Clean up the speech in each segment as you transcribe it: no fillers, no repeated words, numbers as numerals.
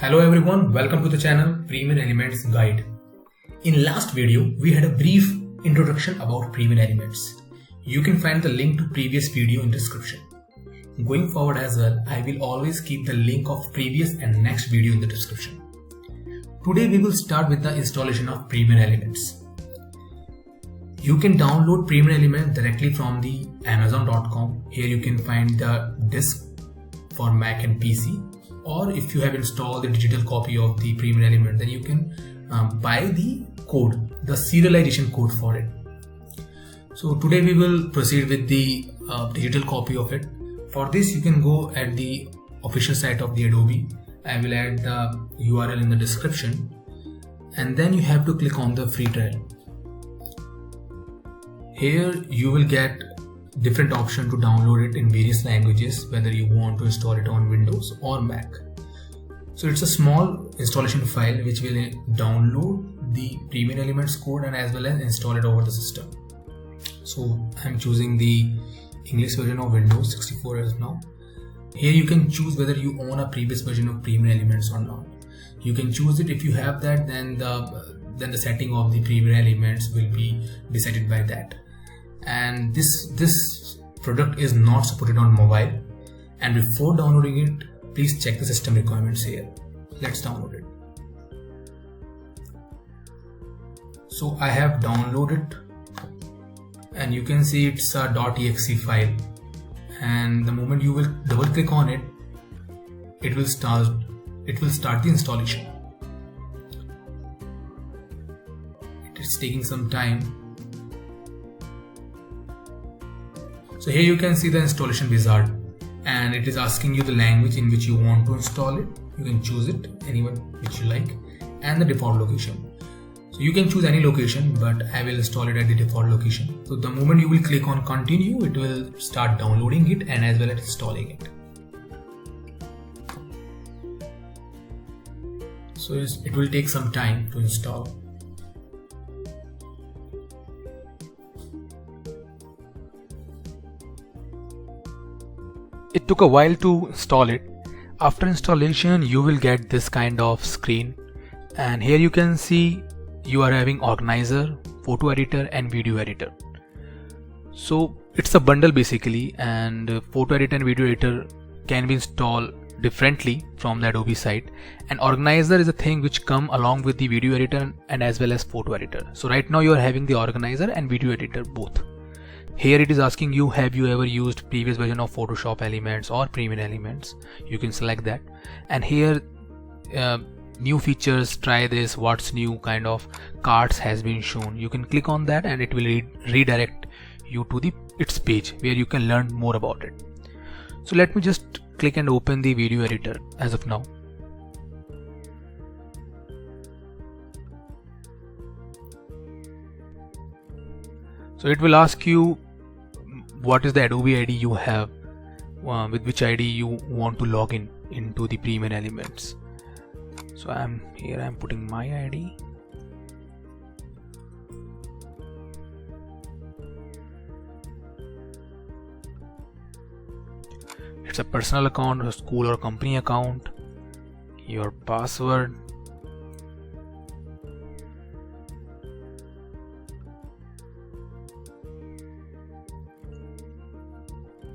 Hello everyone, welcome to the channel Premium Elements Guide. In last video, we had a brief introduction about Premium Elements. You can find the link to previous video in description. Going forward as well, I will always keep the link of previous and next video in the description. Today we will start with the installation of Premium Elements. You can download Premium Elements directly from the Amazon.com. Here you can find the disk for Mac and PC. Or if you have installed the digital copy of the Premium Element, then you can buy the code, the serialization code for it. So today we will proceed with the digital copy of it. For this you can go at the official site of the Adobe. I will add the URL in the description, and then you have to click on the free trial. Here you will get different option to download it in various languages, whether you want to install it on Windows or Mac. So it's a small installation file which will download the Premium Elements code and as well as install it over the system. So I'm choosing the English version of Windows 64 as now. Here you can choose whether you own a previous version of Premium Elements or not. You can choose it. If you have that, then the setting of the Premium Elements will be decided by that. And this product is not supported on mobile, and before downloading it, please check the system requirements here. Let's download it. So I have downloaded, and you can see it's a .exe file, and the moment you will double click on it, it will start the installation. It is taking some time. So here you can see the installation wizard, and it is asking you the language in which you want to install it. You can choose it, anyone which you like, and the default location. So you can choose any location, but I will install it at the default location. So the moment you will click on continue, it will start downloading it and as well as installing it. So it will take some time to install. It took a while to install it. After installation, you will get this kind of screen, and here you can see you are having organizer, photo editor and video editor. So it's a bundle basically, and photo editor and video editor can be installed differently from the Adobe site, and organizer is a thing which come along with the video editor and as well as photo editor. So right now you are having the organizer and video editor both. Here it is asking you, have you ever used previous version of Photoshop Elements or Premium Elements? You can select that, and here new features, try this, what's new kind of cards has been shown. You can click on that and it will redirect you to its page where you can learn more about it. So let me just click and open the video editor as of now. So it will ask you what is the Adobe ID you have, with which ID you want to log into the Premium Elements. So I'm putting my ID. It's a personal account, a school or company account, your password.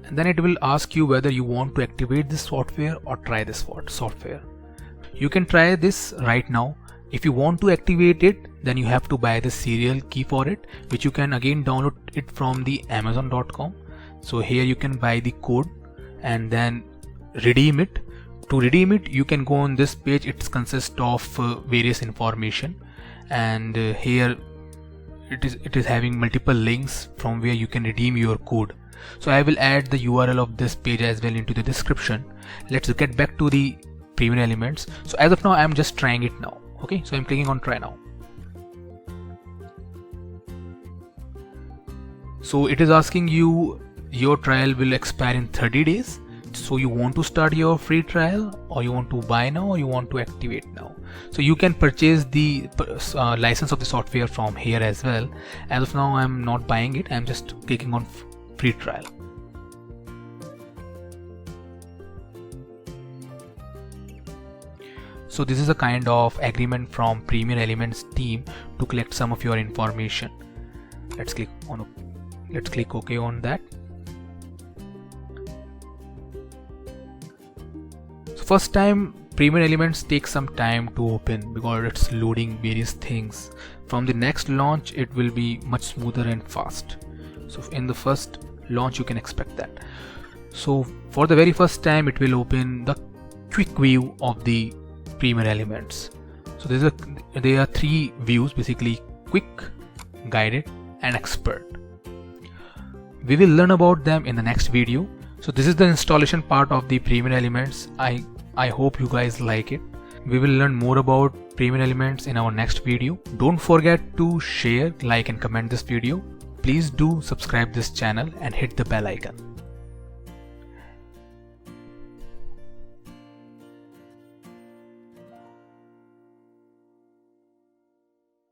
And then it will ask you whether you want to activate this software or try this software. You can try this right now. If you want to activate it, then you have to buy the serial key for it, which you can again download it from the Amazon.com. So here you can buy the code and then redeem it. To redeem it, you can go on this page. It consists of various information, and here it is having multiple links from where you can redeem your code. So I will add the URL of this page as well into the description. Let's get back to the Premium Elements. So as of now, I'm just trying it now. Okay, so I'm clicking on try now. So it is asking you, your trial will expire in 30 days. So you want to start your free trial, or you want to buy now, or you want to activate now. So you can purchase the license of the software from here as well. As of now, I'm not buying it. I'm just clicking on free trial. So this is a kind of agreement from Premier Elements team to collect some of your information. Let's click OK on that. So first time Premier Elements takes some time to open because it's loading various things. From the next launch it will be much smoother and fast. So in the first launch you can expect that. So for the very first time it will open the quick view of the Premier Elements. So there are three views basically: quick, guided and expert. We will learn about them in the next video. So this is the installation part of the Premier Elements. I hope you guys like it. We will learn more about Premier Elements in our next video. Don't forget to share, like and comment this video. Please do subscribe this channel and hit the bell icon.